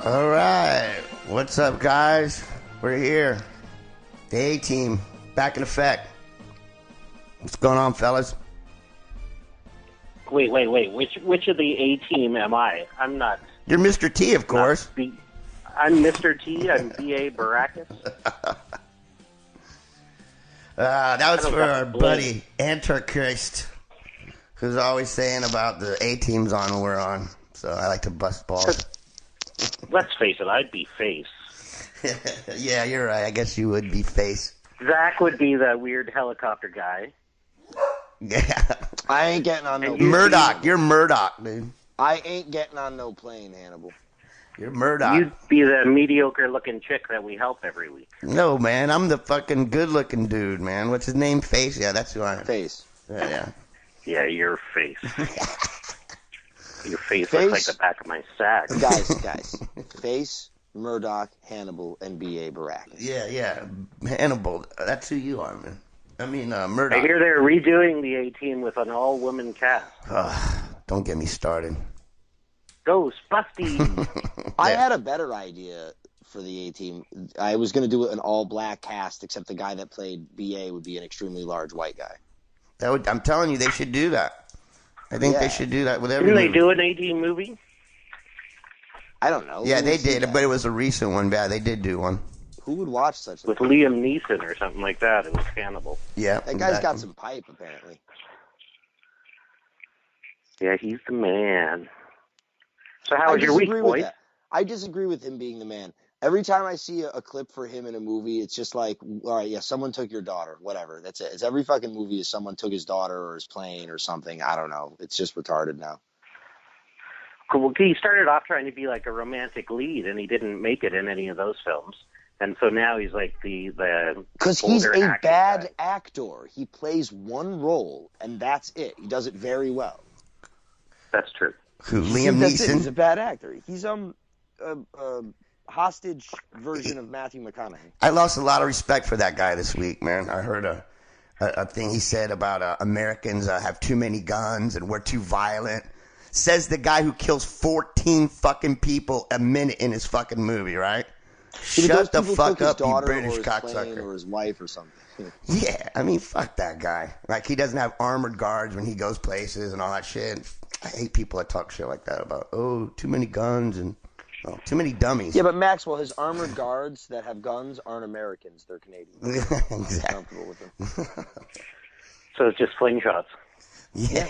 All right. What's up, guys? We're here. The A-Team, back in effect. What's going on, fellas? Wait. Which of the A-Team am I? I'm not. You're Mr. T, of course. I'm Mr. T. I'm B.A. Baracus. That was for our buddy Antarchrist, who's always saying about the A-Team's on when we're on. So I like to bust balls. Let's face it, I'd be face. Yeah, you're right. I guess you would be face. Zach would be the weird helicopter guy. Yeah. I ain't getting on no plane. Murdoch. You're Murdoch, dude. I ain't getting on no plane, Hannibal. You're Murdoch. You'd be the mediocre-looking chick that we help every week. No, man. I'm the fucking good-looking dude, man. What's his name? Face? Yeah, that's who I am. Face. Yeah. Yeah, your face. Your face looks like the back of my sack. Guys. Face, Murdoch, Hannibal, and B.A. Baracus. Yeah. Hannibal. That's who you are, man. I mean, Murdoch. I hear they're redoing the A-Team with an all-woman cast. Don't get me started. Ghostbusties. I had a better idea for the A-Team. I was going to do an all-black cast, except the guy that played B.A. would be an extremely large white guy. I'm telling you, they should do that. I think they should do that with every Didn't movie. they do an A-Team movie? I don't know. Yeah, they did, but it was a recent one. Yeah, they did do one. Who would watch such a With Liam Neeson or something like that. It was Hannibal. Yeah. That guy's got some pipe, apparently. Yeah, he's the man. So how was your week, boys? I disagree with him being the man. Every time I see a clip for him in a movie, it's just like, all right, yeah, someone took your daughter, whatever. That's it. It's every fucking movie is someone took his daughter or his plane or something. I don't know. It's just retarded now. Well, he started off trying to be like a romantic lead, and he didn't make it in any of those films. And so now he's like the because he's a bad actor. He plays one role, and that's it. He does it very well. That's true. Who, Liam Neeson? He's a bad actor. He's hostage version of Matthew McConaughey. I lost a lot of respect for that guy this week, man. I heard a thing he said about Americans have too many guns and we're too violent. Says the guy who kills 14 fucking people a minute in his fucking movie, right? Shut the fuck up, you British cocksucker. Or his wife or something. Yeah, I mean, fuck that guy. Like, he doesn't have armored guards when he goes places and all that shit. I hate people that talk shit like that about, too many guns and too many dummies. Yeah, but Maxwell, his armored guards that have guns aren't Americans. They're Canadian. Exactly. He's comfortable with them. So it's just slingshots. Yeah.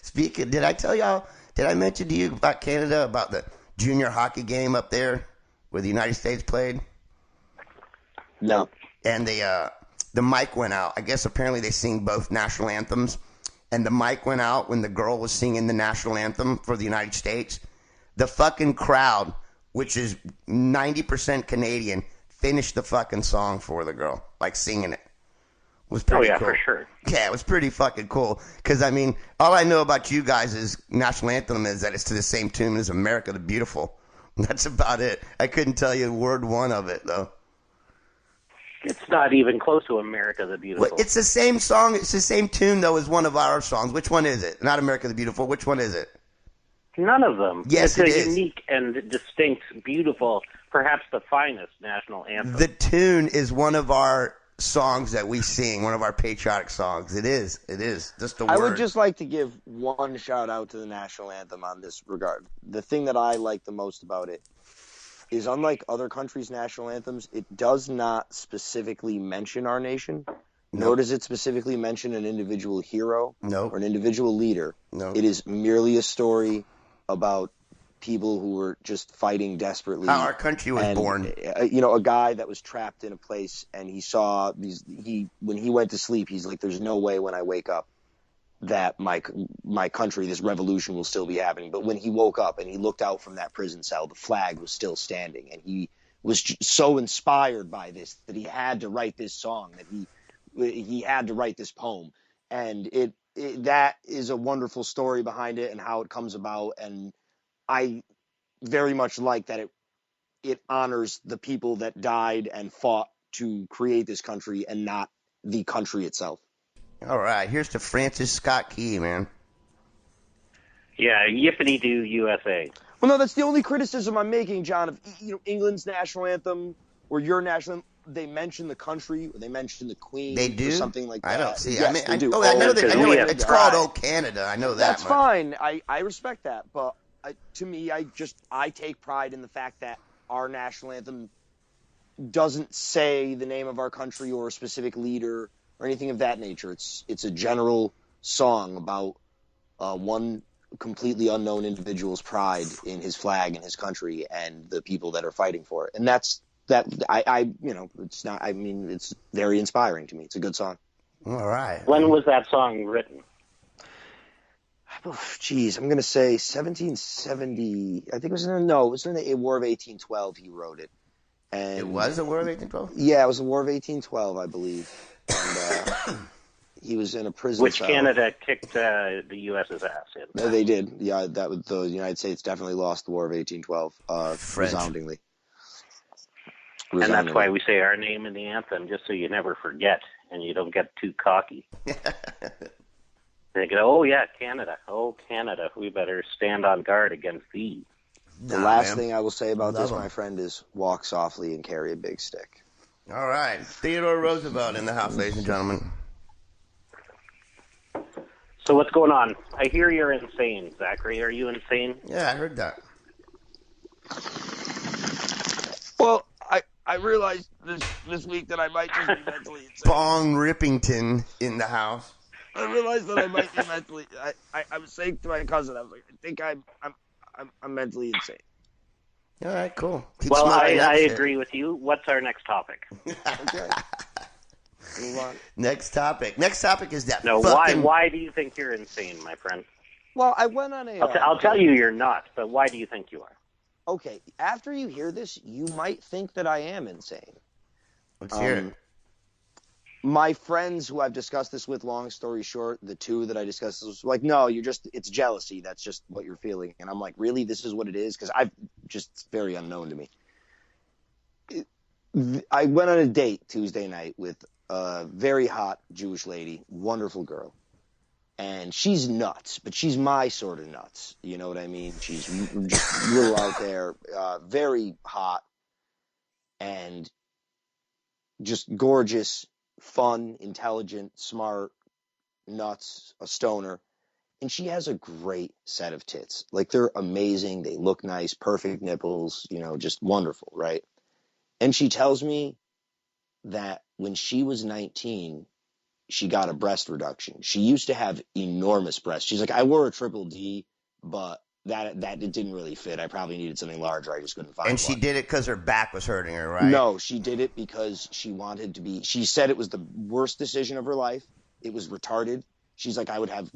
Speaking, did I mention to you about Canada, about the junior hockey game up there where the United States played? No. And the mic went out. I guess apparently they sing both national anthems. And the mic went out when the girl was singing the national anthem for the United States. The fucking crowd, which is 90% Canadian, finished the fucking song for the girl, like singing it. It was pretty cool. For sure. Yeah, it was pretty fucking cool. Because, I mean, all I know about you guys' national anthem is that it's to the same tune as America the Beautiful. That's about it. I couldn't tell you word one of it, though. It's not even close to America the Beautiful. Well, it's the same song. It's the same tune, though, as one of our songs. Which one is it? Not America the Beautiful. Which one is it? None of them. Yes, it's it is. Unique and distinct, beautiful, perhaps the finest national anthem. The tune is one of our songs that we sing, one of our patriotic songs. It is. Just the word. I would just like to give one shout out to the national anthem on this regard. The thing that I like the most about it is, unlike other countries' national anthems, it does not specifically mention our nation, nor does it specifically mention an individual hero or an individual leader. No. It is merely a story about people who were just fighting desperately. How our country was born. A guy that was trapped in a place, and he saw when he went to sleep, he's like, there's no way when I wake up that my country, this revolution will still be happening. But when he woke up and he looked out from that prison cell, the flag was still standing, and he was so inspired by this that he had to write this song, that he had to write this poem. And that is a wonderful story behind it and how it comes about. And I very much like that it honors the people that died and fought to create this country and not the country itself. All right, here's to Francis Scott Key, man. Yeah, yippity-doo USA. Well, no, that's the only criticism I'm making, John. Of England's national anthem or your national anthem, they mention the country or they mention the Queen. They do or something like that. I don't see. Yes, they do. I know that. I know because it's we called have "Oh Canada." I know that. That's much. fine. I respect that, but to me, I take pride in the fact that our national anthem doesn't say the name of our country or a specific leader or anything of that nature. It's a general song about one completely unknown individual's pride in his flag and his country and the people that are fighting for it. And that's that. It's not. I mean, it's very inspiring to me. It's a good song. All right. When was that song written? Oh, geez, I'm gonna say 1770. I think it was in the War of 1812. He wrote it. And It was the War of 1812? Yeah, it was the War of 1812, I believe. And he was in a prison Which cell. Canada kicked the U.S.'s ass in. They did. Yeah, the United States definitely lost the War of 1812 resoundingly. And that's why we say our name in the anthem, just so you never forget and you don't get too cocky. They go, oh, yeah, Canada. Oh, Canada. We better stand on guard against thee. The last thing I will say about this, my friend, is walk softly and carry a big stick. All right. Theodore Roosevelt in the house, ladies and gentlemen. So what's going on? I hear you're insane, Zachary. Are you insane? Yeah, I heard that. Well, I realized this week that I might just be mentally insane. Bong Rippington in the house. I realized that I might be mentally. I was saying to my cousin, I was like, I think I'm mentally insane. All right, cool. Keep Well, smoking that I shit. agree with you. What's our next topic? Okay. Move on. Next topic. Next topic is that No, fucking... why do you think you're insane, my friend? Well, I went on a. I'll tell you you're not, but why do you think you are? Okay, after you hear this, you might think that I am insane. Let's hear it. My friends who I've discussed this with, long story short, the two that I discussed this was like, no, it's jealousy. That's just what you're feeling. And I'm like, really? This is what it is? Because it's very unknown to me. I went on a date Tuesday night with a very hot Jewish lady, wonderful girl. And she's nuts, but she's my sort of nuts. You know what I mean? She's just a little out there, very hot, and just gorgeous, fun, intelligent, smart, nuts, a stoner. And she has a great set of tits. Like, they're amazing. They look nice, perfect nipples, just wonderful, right? And she tells me that when she was 19, she got a breast reduction. She used to have enormous breasts. She's like, I wore a triple D, but that it didn't really fit. I probably needed something larger. I just couldn't find one. And she did it because her back was hurting her, right? No, she did it because she wanted to be. She said it was the worst decision of her life. It was retarded. She's like, I would have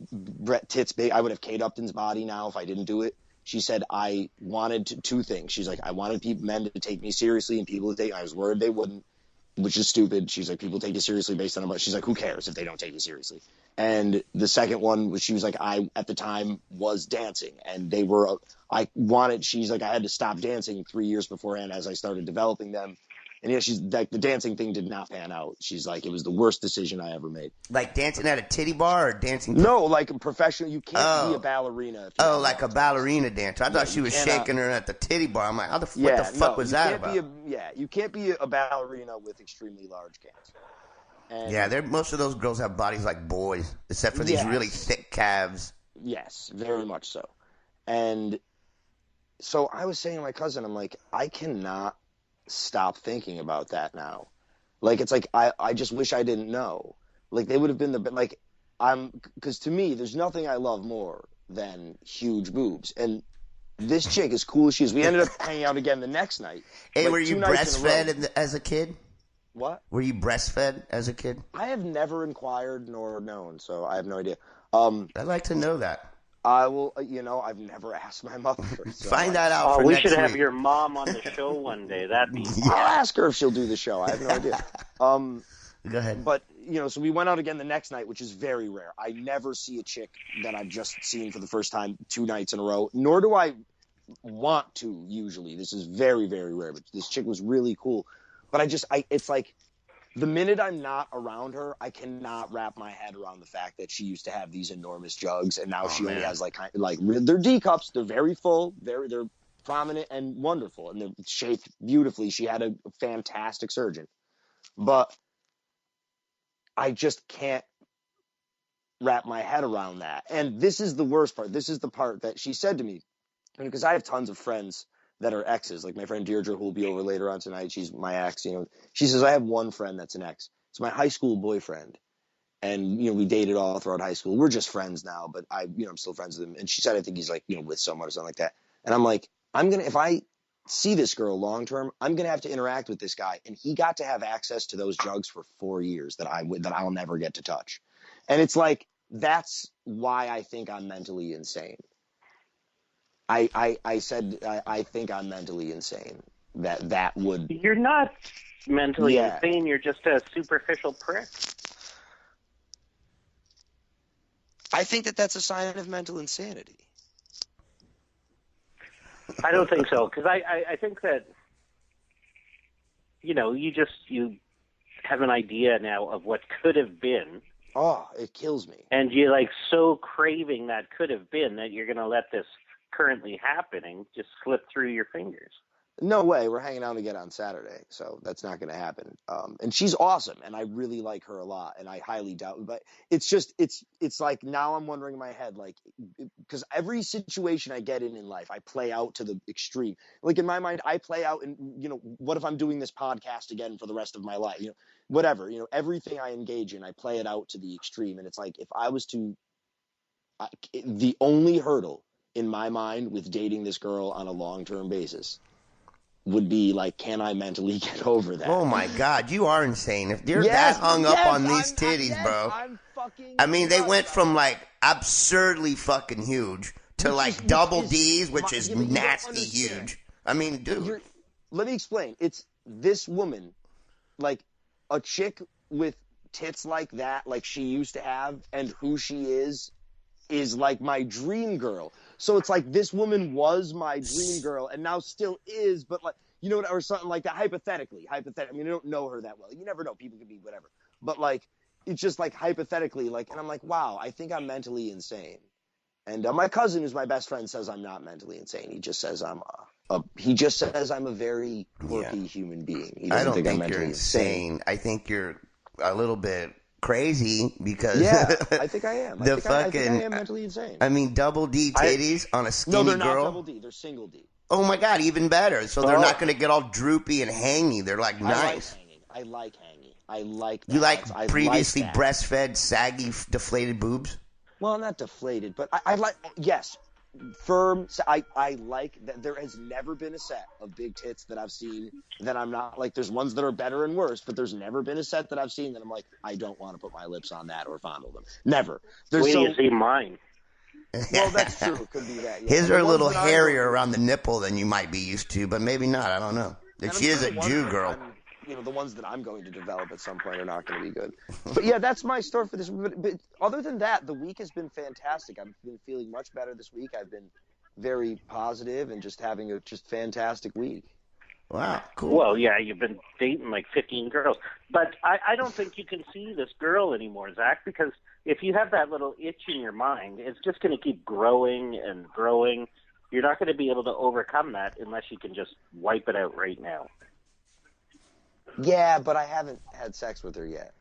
tits big. I would have Kate Upton's body now if I didn't do it. She said, I wanted two things. She's like, I wanted men to take me seriously and people to take. I was worried they wouldn't, which is stupid. She's like, people take you seriously based on. She's like, who cares if they don't take you seriously? And the second one was, she was like, I at the time was dancing, and they were. She's like, I had to stop dancing 3 years beforehand as I started developing them. And yeah, she's like, the dancing thing did not pan out. She's like, it was the worst decision I ever made. Like dancing at a titty bar or dancing? No, like a professional. You can't be a ballerina. Like a ballerina dancer. I thought she was shaking her at the titty bar. I'm like, what the fuck was that about? You can't be a ballerina with extremely large calves. And most of those girls have bodies like boys, except for these really thick calves. Yes, very much so. And so I was saying to my cousin, I'm like, I cannot stop thinking about that now. Like, it's like, I just wish I didn't know. Like, they would have been because to me, there's nothing I love more than huge boobs. And this chick, as cool as she is, we ended up hanging out again the next night. Hey, were you breastfed as a kid? What? Were you breastfed as a kid? I have never inquired nor known, so I have no idea. I'd like to know that. I will, I've never asked my mother. So Find that out for we next should have week. your mom on the show one day. That'd be I'll ask her if she'll do the show. I have no idea. Go ahead. But, so we went out again the next night, which is very rare. I never see a chick that I've just seen for the first time 2 nights in a row, nor do I want to usually. This is very, very rare, but this chick was really cool. But it's like, the minute I'm not around her, I cannot wrap my head around the fact that she used to have these enormous jugs, and now she only has they're D cups. They're very full. They're prominent and wonderful, and they're shaped beautifully. She had a fantastic surgeon. But I just can't wrap my head around that. And this is the worst part. This is the part that she said to me, because I have tons of friends that are exes, like my friend Deirdre, who will be over later on tonight. She's my ex. She says, I have one friend that's an ex. It's my high school boyfriend. And, we dated all throughout high school. We're just friends now, but I'm still friends with him. And she said, I think he's like, with someone or something like that. And I'm like, if I see this girl long term, I'm going to have to interact with this guy. And he got to have access to those drugs for 4 years that I'll never get to touch. And it's like, that's why I think I'm mentally insane. I said, I think I'm mentally insane. That would. You're not mentally insane. You're just a superficial prick. I think that's a sign of mental insanity. I don't think so, because I think that, you have an idea now of what could have been. Oh, it kills me. And you're so craving that could have been that you're going to let this currently happening just slip through your fingers. No way. We're hanging out again on Saturday, so that's not going to happen. And she's awesome, and I really like her a lot, and I highly doubt. But it's just, it's like now I'm wondering in my head, because every situation I get in life, I play out to the extreme. Like in my mind, I play out, and what if I'm doing this podcast again for the rest of my life? Whatever. Everything I engage in, I play it out to the extreme, and it's like if I was to, the only hurdle in my mind with dating this girl on a long-term basis would be can I mentally get over that? Oh my God, you are insane. If you're that hung up on these titties, bro. I'm fucking they went from absurdly fucking huge to double D's, which is nasty huge. Dude. Let me explain. It's this woman, a chick with tits like that, like she used to have, and who she is my dream girl. So it's this woman was my dream girl and now still is, but or something like that. Hypothetically. I don't know her that well. You never know. People could be whatever. But it's just hypothetically, and I'm wow, I think I'm mentally insane. And my cousin, who's my best friend, says I'm not mentally insane. He just says I'm a very quirky human being. He doesn't think I'm mentally insane. I think you're a little bit crazy because I think I am. I think I am mentally insane. Double D titties on a skinny girl. No, they're not double D. They're single D. Oh my God, even better. So they're not going to get all droopy and hangy. They're nice. I like hanging. I like that. You like previously breastfed, saggy, deflated boobs? Well, not deflated, but I like, yes, firm. I like that. There has never been a set of big tits that I've seen that I'm not there's ones that are better and worse, but there's never been a set that I've seen that I'm I don't want to put my lips on that or fondle them. Never. Wait till you see mine. Well, that's true. It could be that. Yeah. His are a little hairier around the nipple than you might be used to, but maybe not. I don't know. If she is a Jew girl. The ones that I'm going to develop at some point are not going to be good. But yeah, that's my story for this. But other than that, the week has been fantastic. I've been feeling much better this week. I've been very positive and just having a fantastic week. Wow, cool. Well, yeah, you've been dating 15 girls. But I don't think you can see this girl anymore, Zach, because if you have that little itch in your mind, it's just going to keep growing and growing. You're not going to be able to overcome that unless you can just wipe it out right now. Yeah, but I haven't had sex with her yet.